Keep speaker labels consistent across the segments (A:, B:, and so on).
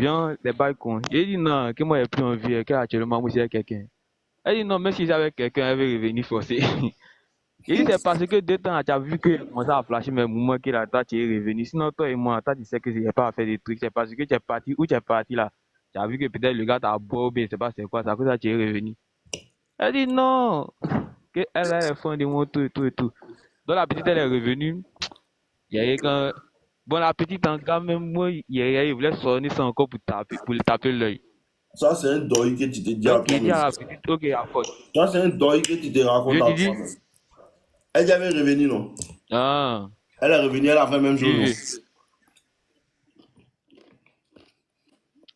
A: viens des bails cons. J'ai dit non, que moi j'ai plus envie, qu'actuellement moi j'ai quelqu'un. Elle dit non, même si j'avais quelqu'un, elle veut revenir forcer. J'ai dit c'est parce que deux temps, tu as vu que j'ai commencé à flasher mes mouvements que là, toi tu es revenu. Sinon, toi et moi, toi tu sais que j'ai pas à faire des trucs. C'est parce que tu es parti, où tu es parti là. Tu as vu que peut-être le gars t'a beau, mais c'est pas c'est quoi, c'est à cause de ça que tu es revenu. Elle dit non, que elle est fan de moi, tout et tout et tout. Donc la petite, elle est revenue. Il y a quand... Bon, la petite, quand même, moi, il voulait sonner ça encore pour lui taper l'œil.
B: Ça, c'est un deuil que tu te dis à
A: Donc, il dit
B: toi-même.
A: à la petite, ok, à faute.
B: Ça, c'est un deuil que tu te
A: Je
B: racontes
A: te
B: à
A: dis,
B: toi-même. Elle est revenue, non?
A: ah,
B: Elle est revenue, elle a fait la même chose,
A: j'ai
B: non?
A: vu.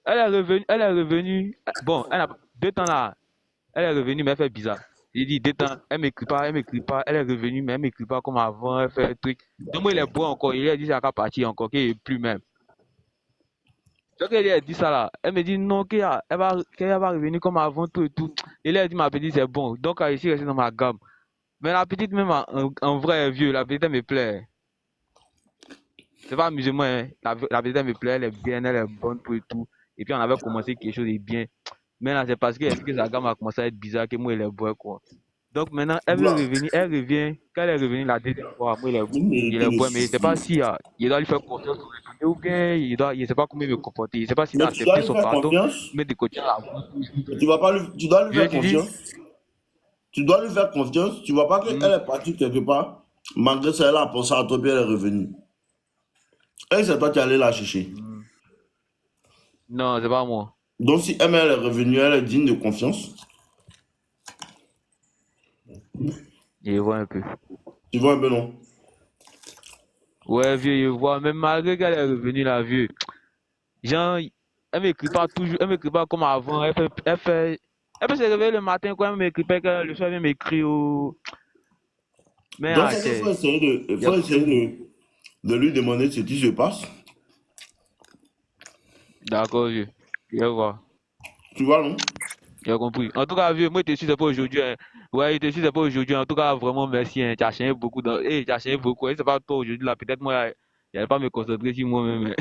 A: Elle est revenue. Bon, elle a deux temps là. Elle est revenue, mais elle fait bizarre. J'ai dit deux temps, elle m'écrit pas. Elle est revenue, mais elle m'écrit pas comme avant. Elle fait un truc. Donc, moi, il est beau encore. Il a dit, ça va partir encore, qu'il est plus même. Donc, elle a dit ça là. Elle me dit non, qu'elle va revenir comme avant, tout et tout. Et là, elle dit, ma petite, c'est bon. Donc, elle est restée dans ma gamme. Mais la petite, même en vrai, vieux, la petite, elle me plaît. C'est pas amusement, hein. La petite, elle me plaît, elle est bien, elle est bonne, tout et tout. Et puis, on avait commencé quelque chose de bien. Mais là, c'est parce que sa gamme a commencé à être bizarre que moi, elle est bonne, quoi. Donc, maintenant, elle veut
B: Voilà.
A: revenir, elle revient. Quand elle est revenue la deuxième fois, moi,
B: Vous
A: il
B: méritez
A: est
B: le
A: bon, mais je sais pas
B: souffrir.
A: si il doit lui faire confiance pour retourner ou bien il sait pas comment me comporter. Je sais pas s'il a
B: Mais tu dois
A: accepté
B: lui
A: son
B: faire
A: pardon,
B: confiance.
A: mais de côté là.
B: Tu vas pas lui, tu dois lui
A: Je
B: faire
A: te dis,
B: confiance. Tu dois lui faire confiance. Tu vois pas
A: hmm,
B: qu'elle est partie quelque part. Malgré ça, elle a pensé à toi, puis elle est revenue. Et c'est toi qui allais la chercher.
A: hmm. Non, c'est pas moi.
B: Donc, si elle est revenue, elle est digne de confiance.
A: Je vois un peu.
B: Tu vois un peu, non?
A: Ouais, vieux, je vois. Même malgré qu'elle est revenue là, vieux. Genre, elle m'écrit pas toujours, elle m'écrit pas comme avant. Elle peut se réveiller le matin quand elle m'écrit pas, que le soir elle m'écrit ou. Mais
B: Donc,
A: ah,
B: c'est qu'il faut essayer
A: y a-
B: de lui demander ce qui se passe.
A: D'accord, vieux. Je vois.
B: Tu vois, non?
A: J'ai compris. En tout cas, vieux, moi, je te suis, c'est pas aujourd'hui, hein. Ouais, je te suis, c'est pas aujourd'hui. En tout cas, vraiment, merci, hein. Tu as changé beaucoup tu as changé beaucoup. Et c'est pas toi aujourd'hui, là. Peut-être moi, j'allais pas me concentrer sur moi-même.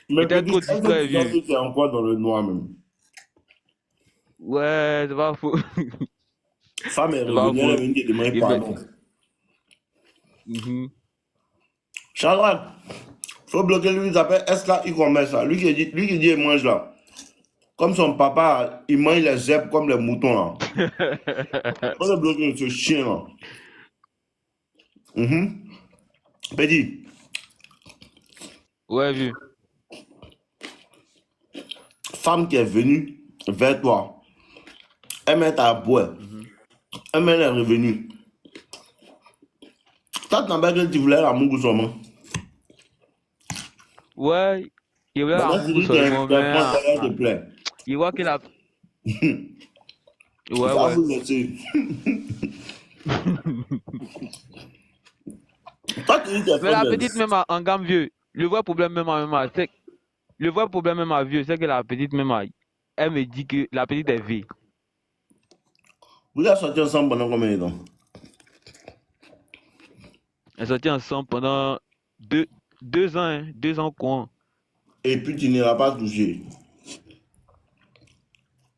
B: Mais
A: J'étais trop
B: petit, est-ce que
A: distrait,
B: tu sens
A: vieux.
B: que tu es encore dans le noir même?
A: Ouais, c'est pas faux.
B: Femme est
A: C'est pas
B: revenue, elle est
A: faux.
B: venue te demander
A: Et mais,
B: pardon.
A: mhm.
B: Charles, faut bloquer lui, il s'appelle SK e-commerce, là. Lui qui dit, il mange là. Comme son papa, il mange les zèbres comme les moutons là. Faut le bloquer ce chien là. Mhm. Petit,
A: Ouais, vieux.
B: femme qui est venue vers toi, elle met à boire,
A: Mhm.
B: elle met les revenus. Toi, tu n'as pas que tu voulais l'amour seulement.
A: Ouais, il voulait
B: Maintenant, tu
A: l'amour
B: dis que
A: seulement,
B: t'es
A: mais
B: prends, elle te plaît.
A: il voit qu'il a. Ouais,
B: Va
A: ouais.
B: vous laisser. Toi, tu dis que t'es
A: Mais
B: fan
A: la
B: d'elle.
A: petite, même en gamme vieux, le vrai problème, le vrai problème, même à vieux, c'est que la petite, même elle me dit que la petite est vie.
B: Vous avez sorti ensemble pendant combien de temps?
A: Elle sortit ensemble pendant deux, 2 ans, hein, 2 ans, quoi.
B: Et puis, tu n'iras pas toucher.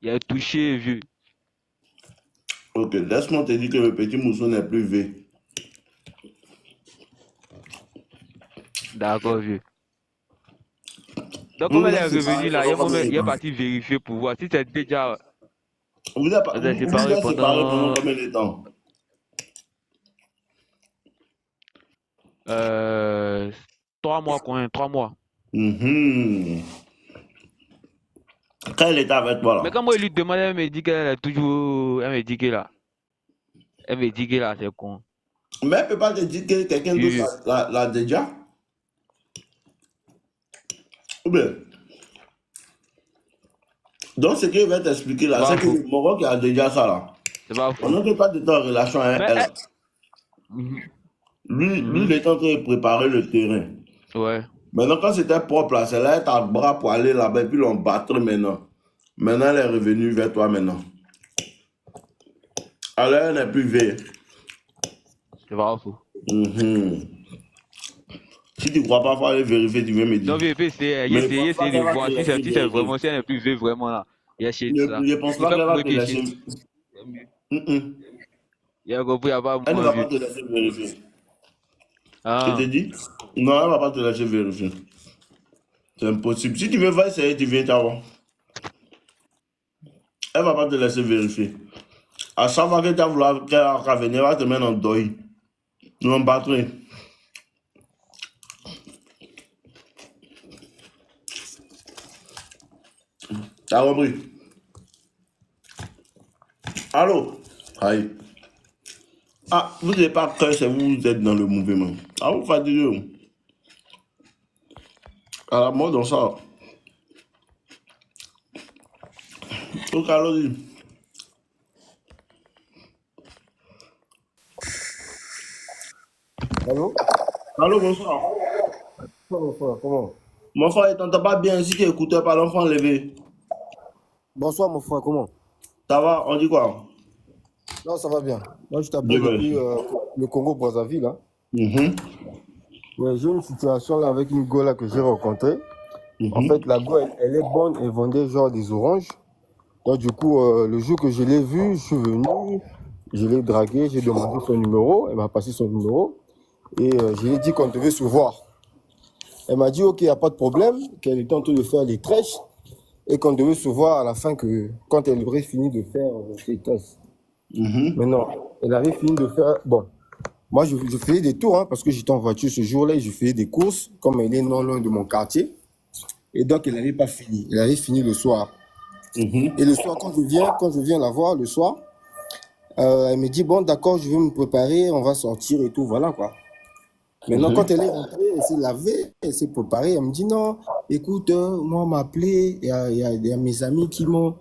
A: Il a touché, vieux.
B: Ok, laisse-moi te dire que le petit mousseau n'est plus V.
A: D'accord, vieux. Donc,
B: Vous
A: comme
B: vous
A: elle est
B: êtes séparés
A: revenue là,
B: pendant combien de
A: il est
B: temps?
A: parti vérifier pour voir si c'est déjà. Elle s'est
B: Vous
A: séparée
B: êtes séparés pendant
A: pendant
B: combien de temps?
A: euh, 3 mois, quoi, 3 mois.
B: Mhm. Quand elle était avec toi
A: Mais
B: là.
A: quand moi, je lui demande, elle me dit qu'elle est toujours. Elle me dit que là. Elle me dit que là, c'est con.
B: Mais elle ne peut pas te dire que quelqu'un d'autre
A: Vieux.
B: l'a déjà? Ou bien, donc ce qu'il va t'expliquer
A: C'est
B: là,
A: pas
B: c'est que
A: faux.
B: le Maroc qui a déjà ça là.
A: C'est pas
B: On
A: faux.
B: n'a pas de temps en relation avec
A: Mais
B: elle.
A: elle. Mhm,
B: Lui, il
A: mhm.
B: est en train de préparer le terrain.
A: Ouais.
B: Maintenant, quand c'était propre là, c'est là, elle t'a le bras pour aller là-bas et puis l'on battre maintenant. Maintenant, elle est revenue vers toi maintenant. Alors, elle n'est plus vieille.
A: C'est pas faux.
B: Mhm. Si tu ne crois pas, il faut aller vérifier, tu viens me
A: Non,
B: dire.
A: vérifie,
B: Mais je
A: essayer,
B: pense pas
A: essayer de
B: qu'elle va te
A: voir
B: laisser
A: si c'est
B: vérifier.
A: vraiment, si elle n'est plus veuve vraiment là. Il y a shit,
B: Je
A: ça.
B: ne pense
A: Il
B: pas
A: fait
B: qu'elle va te
A: bloquer
B: laisser.
A: shit. C'est mieux.
B: Mm-mm.
A: Il y a compris, il n'y a pas
B: Elle ne
A: moins
B: va pas
A: vieux.
B: te laisser vérifier. Je te
A: Ah,
B: dis? Non, elle ne va pas te laisser vérifier. C'est impossible. Si tu veux pas essayer, tu viens t'avoir. Elle ne va pas te laisser vérifier. À chaque fois que tu as voulu qu'elle venir, elle va te mettre en deuil. Non, batterie. T'as compris? Allô? Aïe. Ah, vous n'avez pas cœur, c'est vous, vous êtes dans le mouvement. Ah, vous fatiguez. À la mode, on sort. Donc, allons-y.
C: Allô?
B: Allô, bonsoir.
C: Bonsoir, mon frère, comment?
B: Mon frère, il t'entend pas bien si tu écoutais par l'enfant levé.
C: Bonsoir, mon frère, comment?
B: Ça va, on dit quoi?
C: Non, ça va bien. Moi, je
B: Dieu
C: t'appelle depuis
B: merci.
C: le Congo-Brazzaville, hein.
B: Mhm,
C: Ouais, j'ai une situation là avec une go là que j'ai rencontrée. En
B: mhm,
C: fait, la go, elle est bonne, elle vendait genre des oranges. Donc, du coup, le jour que je l'ai vue, je suis venu, je l'ai dragué, j'ai demandé son numéro, elle m'a passé son numéro et je lui ai dit qu'on devait se voir. Elle m'a dit, ok, il n'y a pas de problème, qu'elle était en train de faire les trèches et qu'on devait se voir à la fin quand elle aurait fini de faire ses trèches.
B: mhm,
C: Mais non, elle avait fini de faire. Bon, moi, je faisais des tours hein, parce que j'étais en voiture ce jour-là et je faisais des courses, comme elle est non loin de mon quartier. Et donc, elle n'avait pas fini. Elle avait fini le soir. Et
B: mhm,
C: le soir, quand je viens la voir le soir, elle me dit, bon, d'accord, je vais me préparer, on va sortir et tout, voilà quoi. Maintenant, quand
B: mhm.
C: elle est rentrée, elle s'est lavée, elle s'est préparée, elle me dit, non, écoute, moi, on m'a appelé, il y a mes amis qui m'ont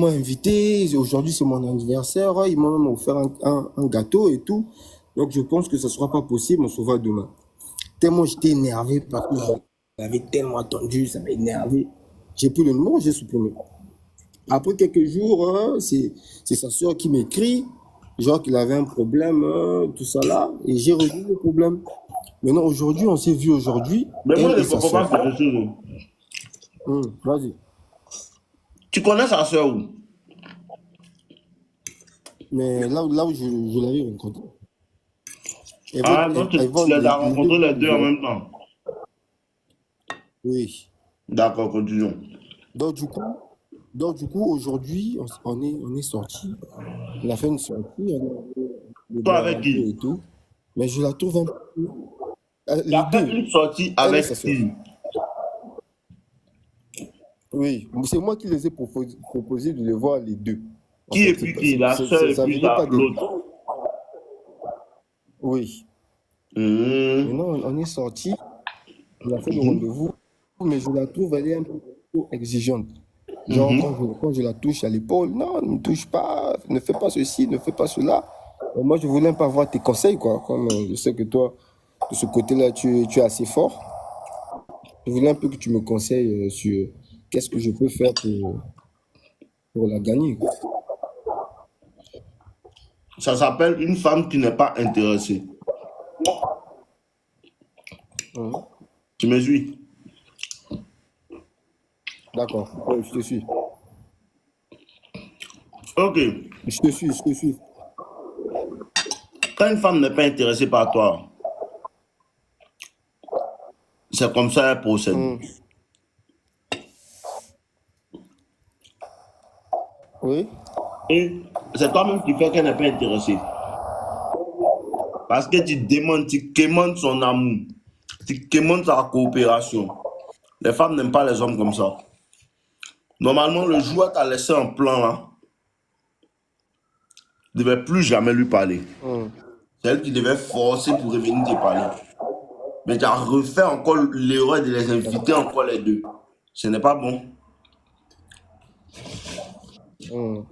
C: invité, aujourd'hui, c'est mon anniversaire, ils m'ont même offert un gâteau et tout. Donc, je pense que ce ne sera pas possible, on se voit demain. Tellement j'étais énervé parce que j'avais tellement attendu, ça m'a énervé. J'ai pris le numéro, j'ai supprimé. Après quelques jours, c'est sa soeur qui m'écrit, genre qu'il avait un problème, tout ça là, et j'ai résolu le problème. Maintenant, aujourd'hui, on s'est vu aujourd'hui,
B: Mais moi,
C: elle
B: je
C: et
B: ne
C: sa
B: comprends pas
C: soeur.
B: quelque chose.
C: Vas-y.
B: Tu connais sa soeur où?
C: Mais là où je l'avais rencontré,
B: Ah, donc
C: elles
B: tu
C: vendent,
B: les as
C: les deux
B: rencontrés les
C: vendent des
B: deux en
C: oranges.
B: même temps.
C: Oui.
B: D'accord, continuons.
C: Donc, du coup, aujourd'hui, on est sortis. On a fait une sortie, on a
B: Toi
C: boire
B: avec
C: un peu
B: qui?
C: et tout. Mais je la trouve un peu.
B: Tu
C: Les
B: as fait
C: deux,
B: une sortie
C: elle et sa
B: avec
C: soeur.
B: qui?
C: Oui, c'est moi qui les ai proposé de les voir les deux. En
B: Qui et
C: fait,
B: puis qui? La soeur et
C: ça
B: puis
C: venait pas d'elle.
B: l'autre.
C: Oui.
B: Mhm,
C: Maintenant, on est sortis, on a fait le
B: mhm,
C: rendez-vous, mais je la trouve, elle est un peu trop exigeante. Genre,
B: mhm.
C: quand je la touche à l'épaule, non, ne me touche pas, ne fais pas ceci, ne fais pas cela. Moi, je voulais un peu avoir tes conseils, quoi. Comme je sais que toi, de ce côté-là, tu es assez fort. Je voulais un peu que tu me conseilles sur qu'est-ce que je peux faire pour la gagner, quoi.
B: Ça s'appelle une femme qui n'est pas intéressée.
C: Mhm.
B: Tu me suis?
C: D'accord, ouais, je te suis.
B: Ok.
C: Je te suis, je te suis.
B: Quand une femme n'est pas intéressée par toi, c'est comme ça qu'elle procède.
C: Mhm. Oui,
B: Et c'est toi-même qui fais qu'elle n'est pas intéressée. Parce que tu quémandes son amour, tu quémandes sa coopération. Les femmes n'aiment pas les hommes comme ça. Normalement, le jour où tu as laissé un plan là, tu ne devais plus jamais lui parler.
C: mhm.
B: C'est elle qui devait forcer pour revenir te parler. Mais tu as refait encore l'erreur de les inviter
C: D'accord.
B: encore les deux. Ce n'est pas bon.
C: Mhm.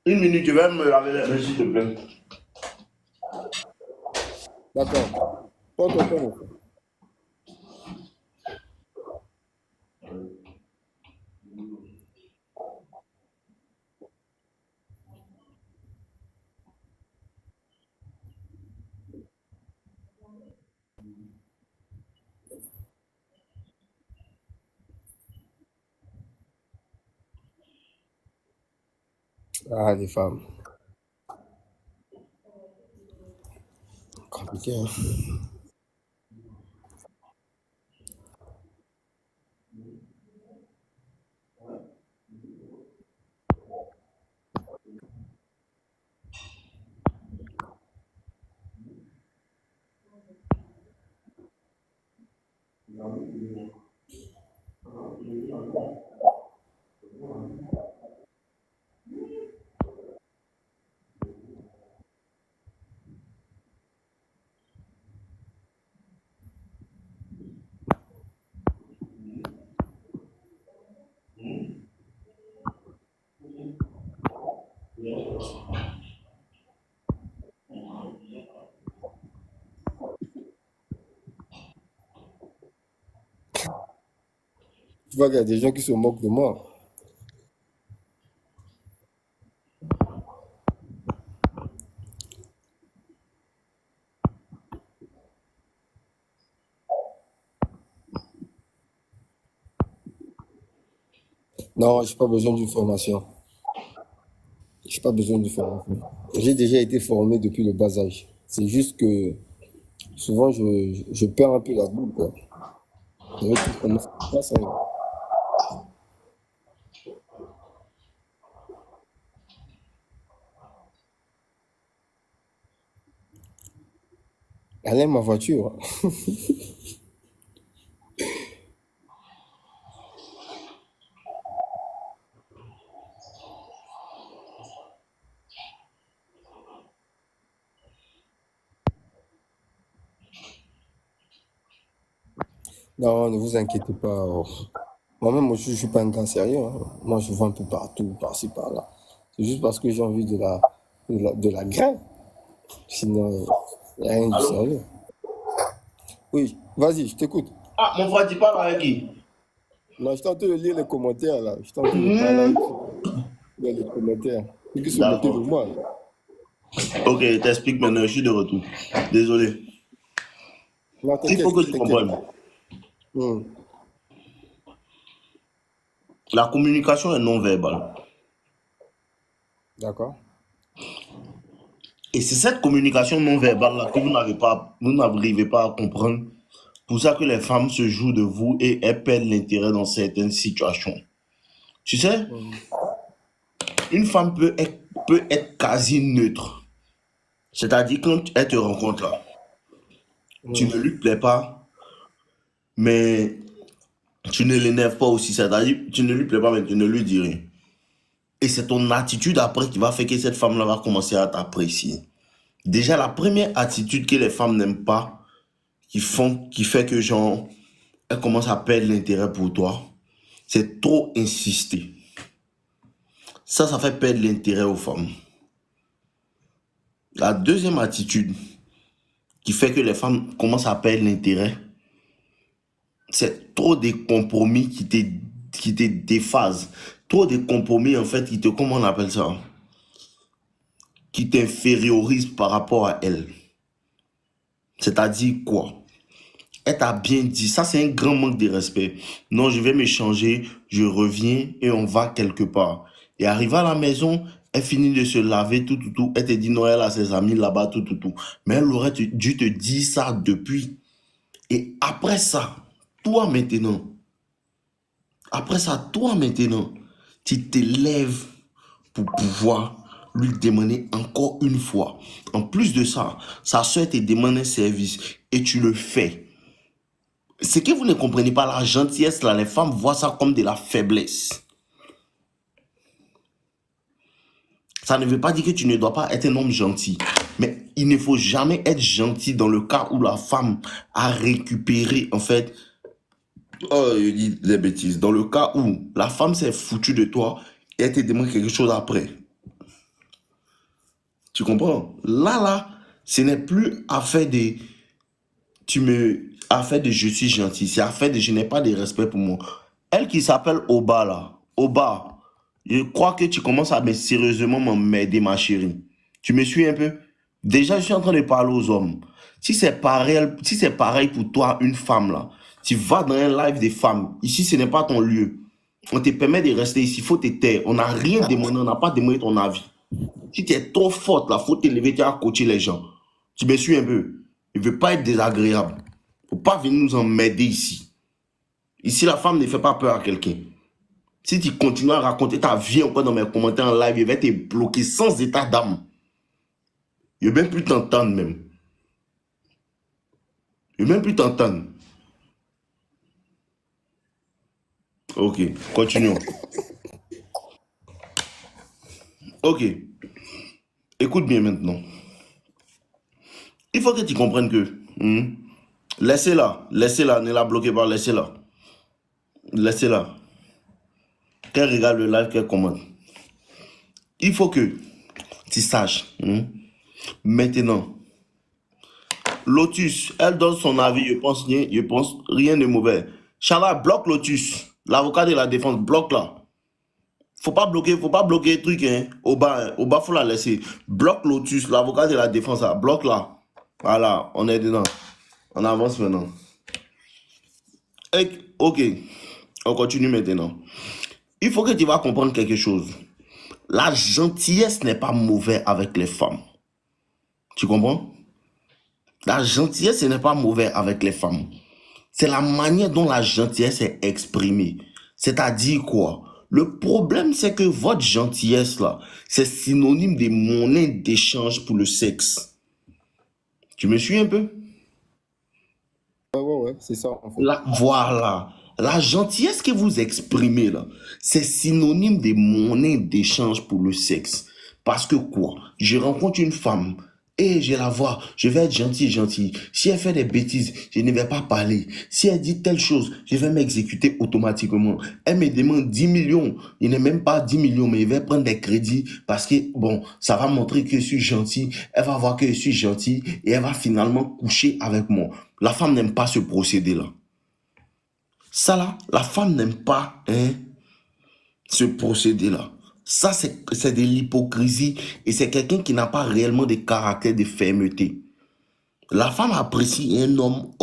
B: Une minute, je vais me laver les mains, s'il te plaît.
C: D'accord. Prends ton temps, mon frère. Ah, les femmes. Compliqué, hein. Tu vois qu'il y a des gens qui se moquent de moi. Non, j'ai pas besoin d'une formation. J'ai pas besoin d'une formation. J'ai déjà été formé depuis le bas âge. C'est juste que souvent je perds un peu la boule, quoi. Je veux tout comment ça se passe, hein. Elle aime ma voiture. Non, ne vous inquiétez pas. Moi-même, moi, je suis pas un gars sérieux, hein. Moi, je vends un peu partout, par-ci, par-là. C'est juste parce que j'ai envie de la graine. Sinon, il n'y a rien de
B: Allô?
C: sérieux. Oui, vas-y, je t'écoute.
B: Ah, mon frère, tu parles avec qui?
C: Non, je suis en train de lire les commentaires, là. Je suis en train de parler avec les commentaires. Ceux qui se moquent de
B: D'accord.
C: moi, là.
B: Ok, je t'explique maintenant, je suis de retour. Désolé.
C: Non,
B: Il faut
C: t'inquiète,
B: que tu
C: t'inquiète.
B: comprennes.
C: Hmm,
B: La communication est non verbale.
C: d'accord.
B: Et c'est cette communication non verbale-là que vous n'arrivez pas à comprendre. Pour ça que les femmes se jouent de vous et elles perdent l'intérêt dans certaines situations. Tu sais,
C: Hmm,
B: une femme peut être quasi neutre. C'est-à-dire quand elle te rencontre là, tu
C: hmm.
B: ne lui plais pas, mais tu ne l'énerves pas aussi. C'est-à-dire tu ne lui plais pas, mais tu ne lui dis rien. Et c'est ton attitude après qui va faire que cette femme-là va commencer à t'apprécier. Déjà, la première attitude que les femmes n'aiment pas, qui fait que genre, elles commencent à perdre l'intérêt pour toi, c'est trop insister. Ça fait perdre l'intérêt aux femmes. La deuxième attitude qui fait que les femmes commencent à perdre l'intérêt, c'est trop de compromis qui te déphasent. Trop de compromis, en fait, comment on appelle ça? Qui t'infériorisent par rapport à elle. C'est-à-dire quoi? Elle t'a bien dit, ça c'est un grand manque de respect. Non, je vais me changer, je reviens et on va quelque part. Et arrivé à la maison, elle finit de se laver, tout, tout, tout. Elle te dit non, elle a ses amis là-bas, tout, tout, tout. Mais elle aurait dû te dire ça depuis. Et après ça, toi maintenant, tu te lèves pour pouvoir lui demander encore une fois. En plus de ça, sa soeur te demande un service et tu le fais. Ce que vous ne comprenez pas, la gentillesse, là, les femmes voient ça comme de la faiblesse. Ça ne veut pas dire que tu ne dois pas être un homme gentil. Mais il ne faut jamais être gentil dans le cas où la femme a récupéré, en fait, oh, je dis des bêtises. Dans le cas où la femme s'est foutue de toi et elle te demande quelque chose après. Tu comprends? Là, ce n'est plus affaire de affaire de je suis gentil. C'est affaire de je n'ai pas de respect pour moi. Elle qui s'appelle Oba là. Oba. Je crois que tu commences à sérieusement m'aider, ma chérie. Tu me suis un peu? Déjà, je suis en train de parler aux hommes. Si c'est pareil pour toi, une femme là, tu vas dans un live des femmes. Ici, ce n'est pas ton lieu. On te permet de rester ici, il faut te taire. On n'a rien demandé, on n'a pas demandé ton avis. Si tu es trop forte, il faut te lever, tu as coaché les gens. Tu me suis un peu. Il ne veut pas être désagréable. Il ne faut pas venir nous emmerder ici. Ici, la femme ne fait pas peur à quelqu'un. Si tu continues à raconter ta vie encore dans mes commentaires en live, je vais te bloquer sans état d'âme. Je ne vais même plus t'entendre même. Je ne vais même plus t'entendre. Ok, continuons. Ok. Écoute bien maintenant. Il faut que tu comprennes que... laissez-la, ne la bloquez pas, laissez-la. Laissez-la. Qu'elle regarde le live, qu'elle commente. Il faut que tu saches. Maintenant, Lotus, elle donne son avis, je pense rien de mauvais. Charla, bloque Lotus. L'avocat de la défense, bloque-la. Faut pas bloquer le truc, hein. Au bas, faut la laisser. Bloque Lotus, l'avocat de la défense, bloque-la. Voilà, on est dedans. On avance maintenant. Ok, on continue maintenant. Il faut que tu vas comprendre quelque chose. La gentillesse n'est pas mauvaise avec les femmes. Tu comprends? La gentillesse n'est pas mauvaise avec les femmes. C'est la manière dont la gentillesse est exprimée. C'est-à-dire quoi? Le problème, c'est que votre gentillesse, là, c'est synonyme de monnaie d'échange pour le sexe. Tu me suis un peu?
C: Ouais, c'est ça, en fait.
B: Voilà. La gentillesse que vous exprimez, là, c'est synonyme de monnaie d'échange pour le sexe. Parce que quoi? Je rencontre une femme et je la vois, je vais être gentil. Si elle fait des bêtises, je ne vais pas parler. Si elle dit telle chose, je vais m'exécuter automatiquement. Elle me demande 10 millions. Il n'est même pas 10 millions, mais il va prendre des crédits parce que, bon, ça va montrer que je suis gentil. Elle va voir que je suis gentil et elle va finalement coucher avec moi. La femme n'aime pas ce procédé-là. Ça là, la femme n'aime pas ce procédé-là. Ça, c'est de l'hypocrisie et c'est quelqu'un qui n'a pas réellement de caractère de fermeté. La femme apprécie un homme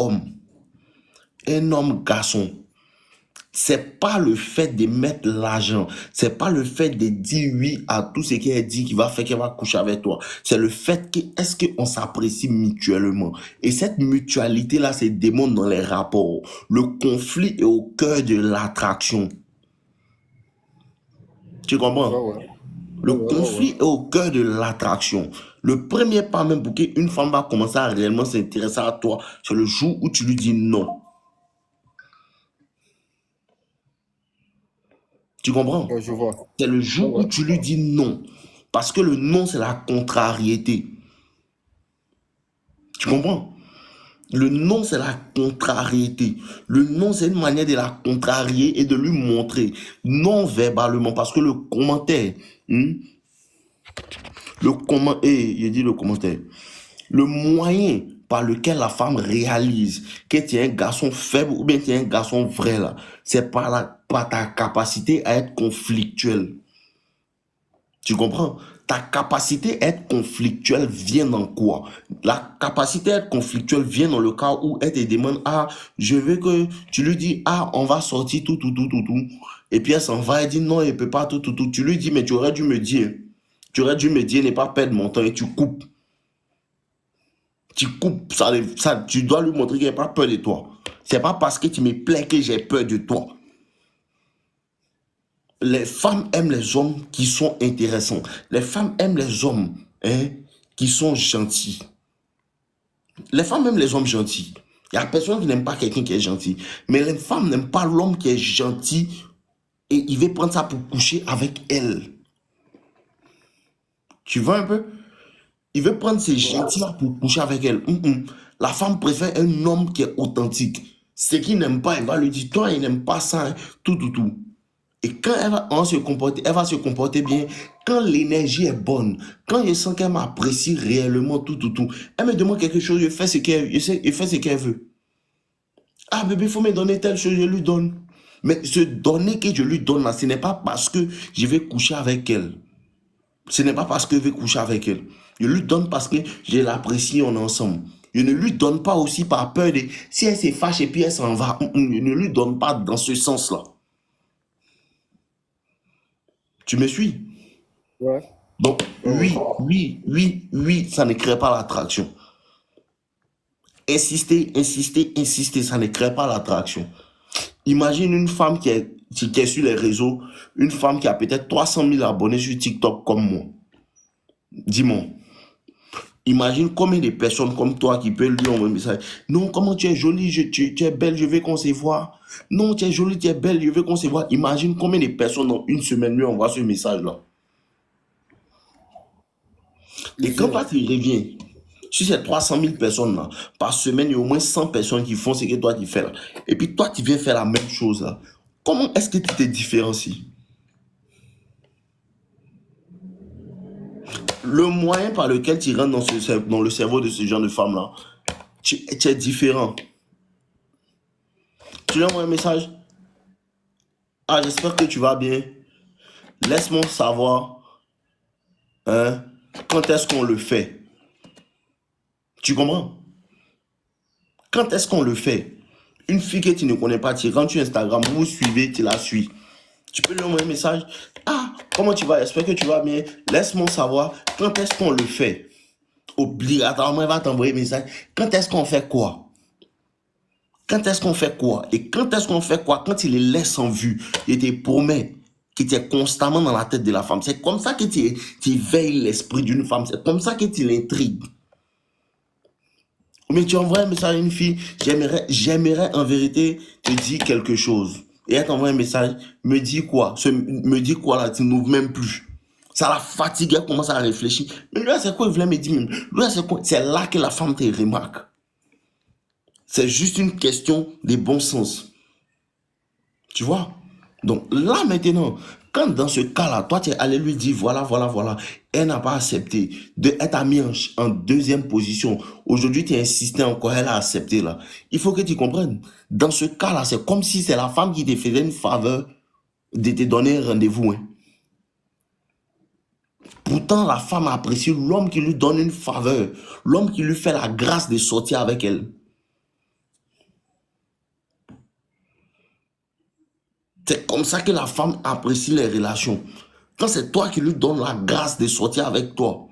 B: garçon. C'est pas le fait de mettre l'argent, c'est pas le fait de dire oui à tout ce qu'elle dit qui va faire qu'elle va coucher avec toi. C'est le fait que est-ce qu'on s'apprécie mutuellement. Et cette mutualité-là se démontre dans les rapports. Le conflit est au cœur de l'attraction. Tu comprends?
C: Ouais.
B: Le conflit est au cœur de l'attraction. Le premier pas même pour qu'une femme va commencer à réellement s'intéresser à toi, c'est le jour où tu lui dis non. Tu comprends?
C: Ouais, je vois.
B: C'est le jour où tu lui dis non. Parce que le non, c'est la contrariété. Tu comprends? Le non, c'est la contrariété. Le non, c'est une manière de la contrarier et de lui montrer non verbalement. Parce que le commentaire, le moyen par lequel la femme réalise que tu es un garçon faible ou bien tu es un garçon vrai là, c'est par ta capacité à être conflictuel. Tu comprends? Ta capacité à être conflictuel vient dans quoi? La capacité à être conflictuel vient dans le cas où elle te demande, ah, je veux que tu lui dis, ah, on va sortir tout. Et puis elle s'en va, elle dit, non, elle ne peut pas tout. Tu lui dis, mais tu aurais dû me dire. Tu aurais dû me dire, ne pas perdre mon temps et tu coupes. Tu coupes, tu dois lui montrer qu'elle n'a pas peur de toi. C'est pas parce que tu me plais que j'ai peur de toi. Les femmes aiment les hommes qui sont intéressants. Les femmes aiment les hommes qui sont gentils. Les femmes aiment les hommes gentils. Il n'y a personne qui n'aime pas quelqu'un qui est gentil. Mais les femmes n'aiment pas l'homme qui est gentil et il veut prendre ça pour coucher avec elle. Tu vois un peu? Il veut prendre ces gentils-là pour coucher avec elle. La femme préfère un homme qui est authentique. Ce qu'il n'aime pas, elle va lui dire, toi, il n'aime pas ça, tout. Et quand elle va se comporter bien, quand l'énergie est bonne, quand je sens qu'elle m'apprécie réellement, tout. Elle me demande quelque chose, je fais ce qu'elle veut. Ah bébé, il faut me donner telle chose, je lui donne. Mais ce donner que je lui donne là, ce n'est pas parce que je vais coucher avec elle. Ce n'est pas parce que je vais coucher avec elle. Je lui donne parce que je l'apprécie, on est ensemble. Je ne lui donne pas aussi par peur de... Si elle se fâche et puis elle s'en va, je ne lui donne pas dans ce sens-là. Tu me suis?
C: Ouais.
B: Donc,
C: Ouais.
B: oui, ça ne crée pas l'attraction. Insister, ça ne crée pas l'attraction. Imagine une femme qui est sur les réseaux, une femme qui a peut-être 300 000 abonnés sur TikTok comme moi. Dis-moi, imagine combien de personnes comme toi qui peuvent lui envoyer un message. Non, comment tu es jolie, tu es belle, je veux qu'on se voit. Non, tu es jolie, tu es belle, je veux qu'on se voit. Imagine combien de personnes dans une semaine lui envoient ce message-là. Et quand toi tu reviens, sur ces 300 000 personnes-là, par semaine, il y a au moins 100 personnes qui font ce que toi tu fais là. Et puis toi, tu viens faire la même chose là. Comment est-ce que tu te différencies? Le moyen par lequel tu rentres dans le cerveau de ce genre de femme-là, tu es différent. Tu lui envoies un message. Ah, j'espère que tu vas bien. Laisse-moi savoir, hein, quand est-ce qu'on le fait. Tu comprends? Quand est-ce qu'on le fait? Une fille que tu ne connais pas, tu rentres sur Instagram, vous suivez, tu la suis. Tu peux lui envoyer un message. Ah, comment tu vas? J'espère que tu vas bien. Laisse-moi savoir, quand est-ce qu'on le fait? Obligatoirement, elle va t'envoyer un message. Quand est-ce qu'on fait quoi? Quand est-ce qu'on fait quoi? Et quand est-ce qu'on fait quoi? Quand il les laisse en vue, il te promet qu'il est constamment dans la tête de la femme. C'est comme ça que tu veilles l'esprit d'une femme. C'est comme ça que tu l'intrigues. Mais tu envoies un message à une fille, j'aimerais en vérité te dire quelque chose. Et elle t'envoie un message, me dit quoi? Me dit quoi là? Tu n'ouvres même plus. Ça la fatigue, elle commence à réfléchir. Mais lui, c'est quoi il voulait me dire même? Lui, c'est quoi? C'est là que la femme te remarque. C'est juste une question de bon sens. Tu vois? Donc là maintenant, quand dans ce cas-là, toi tu es allé lui dire voilà, elle n'a pas accepté, elle t'a mis en deuxième position. Aujourd'hui, tu es insisté encore, elle a accepté là. Il faut que tu comprennes. Dans ce cas-là, c'est comme si c'est la femme qui te faisait une faveur de te donner un rendez-vous. Hein. Pourtant, la femme apprécie l'homme qui lui donne une faveur, l'homme qui lui fait la grâce de sortir avec elle. C'est comme ça que la femme apprécie les relations. Quand c'est toi qui lui donnes la grâce de sortir avec toi.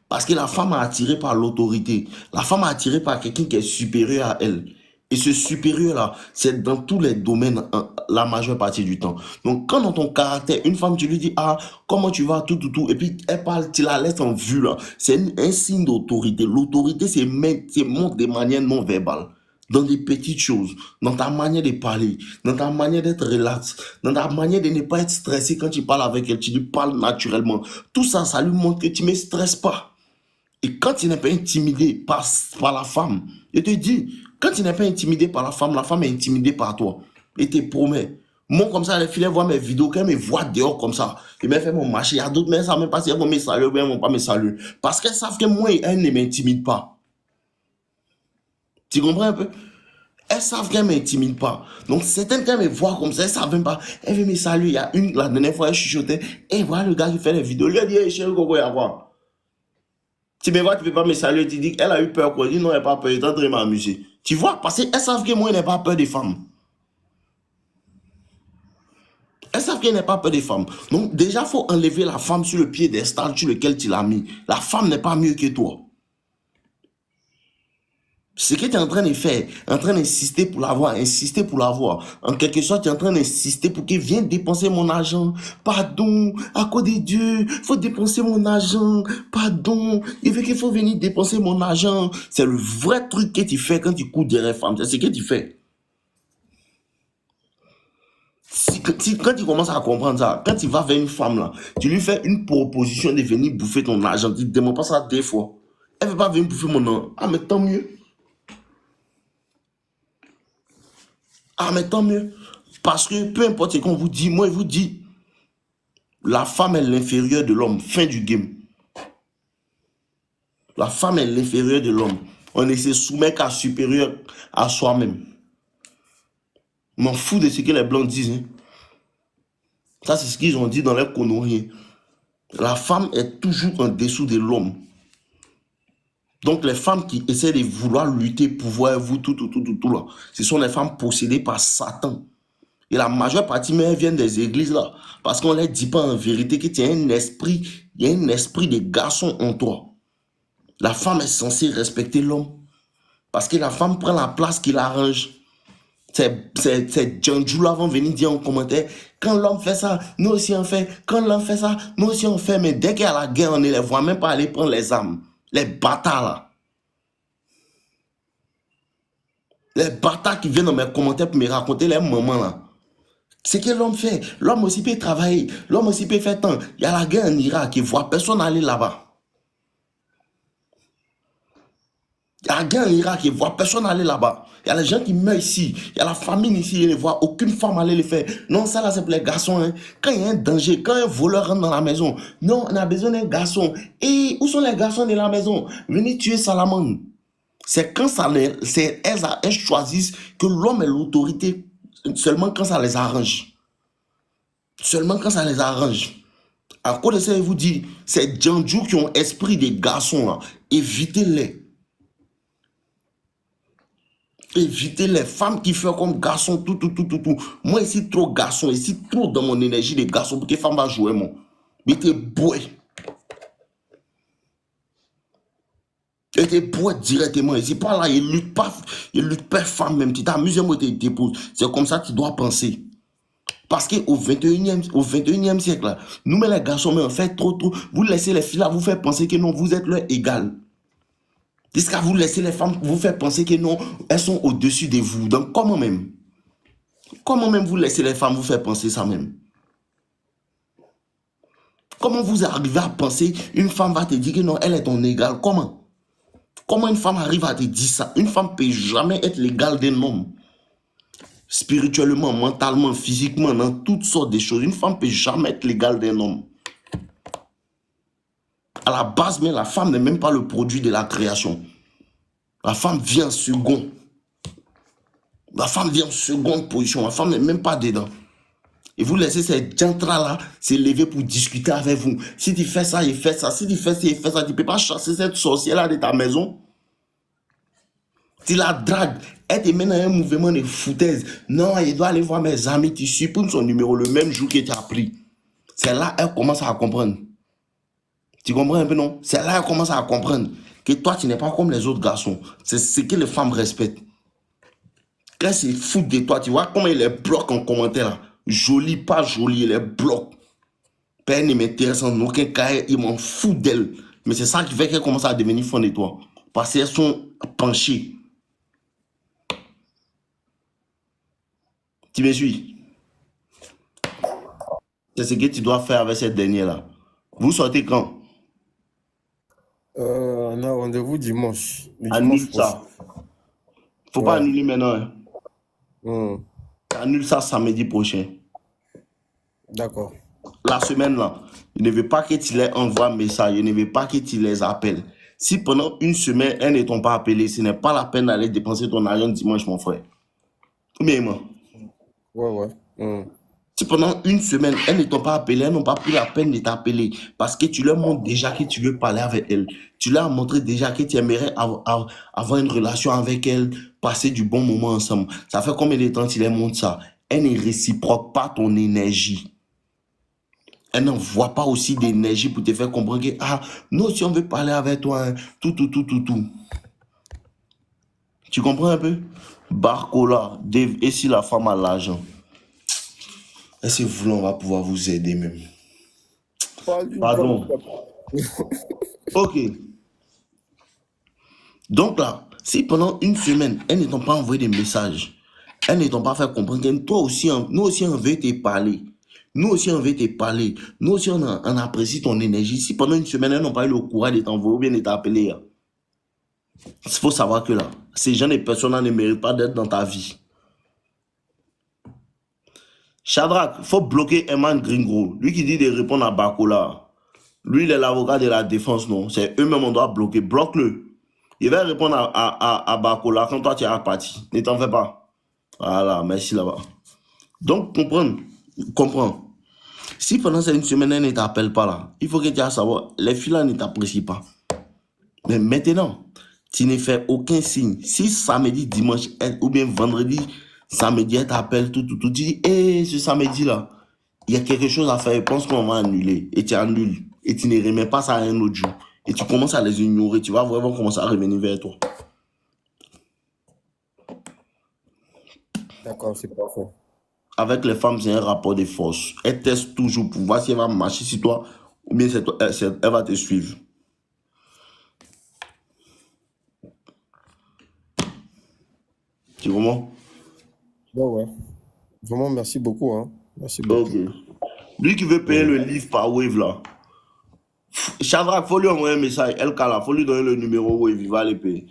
B: Parce que la femme est attirée par l'autorité. La femme est attirée par quelqu'un qui est supérieur à elle. Et ce supérieur-là, c'est dans tous les domaines, la majeure partie du temps. Donc, quand dans ton caractère, une femme, tu lui dis, ah, comment tu vas, tout, et puis elle parle, tu la laisses en vue, là. C'est un signe d'autorité. L'autorité, c'est montre de manière non verbale. Dans des petites choses, dans ta manière de parler, dans ta manière d'être relax, dans ta manière de ne pas être stressé quand tu parles avec elle, tu lui parles naturellement. Tout ça, ça lui montre que tu ne me stresses pas. Et quand tu n'es pas intimidé par la femme, je te dis, quand tu n'es pas intimidé par la femme est intimidée par toi. Et te promet. Moi, comme ça, les filles voient mes vidéos, quand elles me voient dehors comme ça, ils me font mon marché. Il y a d'autres, mais ça ne pas si elles vont me saluer ou elles ne vont pas me saluer. Parce qu'elles savent que moi, elles ne m'intimident pas. Tu comprends un peu? Elles savent qu'elles ne m'intimident pas. Donc, certaines, quand elles me voient comme ça, elles ne savent même pas. Elles veulent me saluer. Il y a une, la dernière fois, elle chuchotait. Et voilà le gars qui fait les vidéos. Lui a dit, hey, chérie, Coco, il y a quoi? Tu me vois, tu ne peux pas me saluer, tu dis qu'elle a eu peur, quoi. Elle dit non, elle n'a pas peur, elle est en train de m'amuser. Tu vois, parce qu'elles savent que moi, je n'ai pas peur des femmes. Elles savent qu'elle n'a pas peur des femmes. Donc, déjà, il faut enlever la femme sur le pied piédestal sur lequel tu l'as mis. La femme n'est pas mieux que toi. Ce que tu es en train de faire, en train d'insister pour l'avoir, en quelque sorte, tu es en train d'insister pour qu'elle vienne dépenser mon argent. Pardon, à cause de Dieu, il faut dépenser mon argent. Pardon, il veut qu'il faut venir dépenser mon argent. C'est le vrai truc que tu fais quand tu cours derrière femme. C'est ce que tu fais. Quand tu commences à comprendre ça, quand tu vas vers une femme là, tu lui fais une proposition de venir bouffer ton argent. Tu ne demandes pas ça 2 fois. Elle ne veut pas venir bouffer mon argent. Ah, mais tant mieux. Ah, mais tant mieux. Parce que peu importe ce qu'on vous dit, moi, je vous dis, la femme est l'inférieur de l'homme. Fin du game. La femme est l'inférieur de l'homme. On ne se soumet qu'à supérieur à soi-même. Je m'en fous de ce que les blancs disent. Hein. Ça, c'est ce qu'ils ont dit dans les conneries. La femme est toujours en dessous de l'homme. Donc, les femmes qui essaient de vouloir lutter, pouvoir, vous, tout, là, ce sont les femmes possédées par Satan. Et la majeure partie, mais elles viennent des églises là. Parce qu'on ne leur dit pas en vérité que tu as un esprit, il y a un esprit de garçon en toi. La femme est censée respecter l'homme. Parce que la femme prend la place qu'il arrange. C'est Djanjou là vont venir dire en commentaire, quand l'homme fait ça, nous aussi on fait. Quand l'homme fait ça, nous aussi on fait. Mais dès qu'il y a la guerre, on ne les voit même pas aller prendre les armes. Les bâtards là. Les bâtards qui viennent dans mes commentaires pour me raconter les moments là. C'est que l'homme fait. L'homme aussi peut travailler. L'homme aussi peut faire tant. Il y a la guerre en Irak, il ne voit personne aller là-bas. Il y a la guerre en Irak, il ne voit personne aller là-bas. Il y a les gens qui meurent ici. Il y a la famine ici, il ne voit aucune femme aller le faire. Non, ça là, c'est pour les garçons. Hein. Quand il y a un danger, quand un voleur rentre dans la maison, non, on a besoin d'un garçon. Et où sont les garçons de la maison? Venez tuer Salamon. C'est quand ça elles choisissent que l'homme est l'autorité seulement quand ça les arrange. Seulement quand ça les arrange. À cause de ça, je vous dis, c'est Djanjou qui ont esprit des garçons là. Évitez-les. Évitez les femmes qui font comme garçon, tout. Moi, ici, trop garçon, ici, trop dans mon énergie de garçon pour que les femmes va jouer, moi. Mais t'es boué. Et t'es boué directement. Ici, pas là, il lutte pas femme même. Tu t'amuses, moi, t'es dépose. C'est comme ça que tu dois penser. Parce qu'au 21e siècle, là, nous, mais les garçons, mais on fait trop. Vous laissez les filles là, vous faites penser que non, vous êtes leur égal. Jusqu'à vous laisser les femmes vous faire penser que non, elles sont au-dessus de vous. Donc, comment même vous laissez les femmes vous faire penser ça même? Comment vous arrivez à penser une femme va te dire que non, elle est ton égale? Comment une femme arrive à te dire ça? Une femme ne peut jamais être l'égale d'un homme. Spirituellement, mentalement, physiquement, dans toutes sortes de choses. Une femme ne peut jamais être l'égale d'un homme. À la base, mais la femme n'est même pas le produit de la création. La femme vient en second. La femme vient en seconde position. La femme n'est même pas dedans. Et vous laissez ces gentras-là s'élever pour discuter avec vous. Si tu fais ça, il fait ça. Si tu fais ça, il fait ça. Tu ne peux pas chasser cette sorcière-là de ta maison. Tu la dragues. Elle te met dans un mouvement de foutaise. Non, il doit aller voir mes amis. Tu supprimes son numéro le même jour que tu as pris. C'est là qu'elle commence à comprendre. Tu comprends un peu, non? C'est là qu'elle commence à comprendre que toi, tu n'es pas comme les autres garçons. C'est ce que les femmes respectent. Quand c'est fou de toi, tu vois comment il les bloque en commentaire là. Joli, pas joli, il les bloque. Père ne m'intéresse en aucun cas, il m'en fout d'elle. Mais c'est ça qui fait qu'elle commence à devenir fan de toi. Parce qu'elles sont penchées. Tu me suis? C'est ce que tu dois faire avec cette dernière-là. Vous sortez quand?
C: On a rendez-vous dimanche. Le dimanche
B: Annule
C: prochain.
B: ça. Faut pas
C: Ouais.
B: annuler maintenant. Hein.
C: Hmm.
B: Annule ça samedi prochain.
C: D'accord.
B: La semaine là, je ne veux pas que tu les envoies un message, je ne veux pas que tu les appelles. Si pendant une semaine, elles ne t'ont pas appelé, ce n'est pas la peine d'aller dépenser ton argent dimanche, mon frère. Mais moi,
C: Ouais. Hmm.
B: si pendant une semaine, elles ne t'ont pas appelé, elles n'ont pas pris la peine de t'appeler parce que tu leur montres déjà que tu veux parler avec elles. Tu leur as montré déjà que tu aimerais avoir une relation avec elles, passer du bon moment ensemble. Ça fait combien de temps tu leur montres ça? Elles ne réciproquent pas ton énergie. Elle n'envoie pas aussi d'énergie pour te faire comprendre que, ah, nous aussi on veut parler avec toi, hein. Tout. Tu comprends un peu? Barcola, Dave, et si la femme a l'argent, est-ce que vous, on va pouvoir vous aider même?
C: Parle d'une
B: Pardon.
C: femme.
B: Ok. Donc là, si pendant une semaine, elles ne t'ont pas envoyé des messages, elles ne t'ont pas fait comprendre que toi aussi, nous aussi on veut te parler. Nous aussi, on veut te parler. Nous aussi, on apprécie ton énergie. Si pendant une semaine, elles n'ont pas eu le courage de t'envoyer ou bien de t'appeler, il faut savoir que là, ces gens et personnes ne méritent pas d'être dans ta vie. Shadrach, il faut bloquer Eman Gringo. Lui qui dit de répondre à Bakola. Lui, il est l'avocat de la défense, non? C'est eux-mêmes, on doit bloquer. Bloque-le. Il va répondre à Bakola quand toi, tu es à partie. Ne t'en fais pas. Voilà, merci là-bas. Donc, comprends. Si pendant cette une semaine, elle ne t'appelle pas là, il faut que tu aies à savoir, les filles là ne t'apprécient pas. Mais maintenant, tu ne fais aucun signe. Si samedi, dimanche ou bien vendredi, Samedi, elle t'appelle, tout. Tu dis, hé, ce samedi-là, il y a quelque chose à faire. Je pense qu'on va annuler. Et tu annules. Et tu ne remets pas ça à un autre jour. Et tu commences à les ignorer. Tu vas vraiment commencer à revenir vers toi.
C: D'accord, c'est parfait.
B: Avec les femmes, c'est un rapport de force. Elle teste toujours pour voir si elle va marcher sur toi ou bien elle va te suivre. Tu comprends?
C: Ouais. Vraiment, merci beaucoup, hein. Merci
B: Ok.
C: beaucoup.
B: Lui qui veut payer
C: Ouais.
B: le livre par Wave là, Chavra, faut lui envoyer un message. Elle, il faut lui donner le numéro Wave, il va les payer.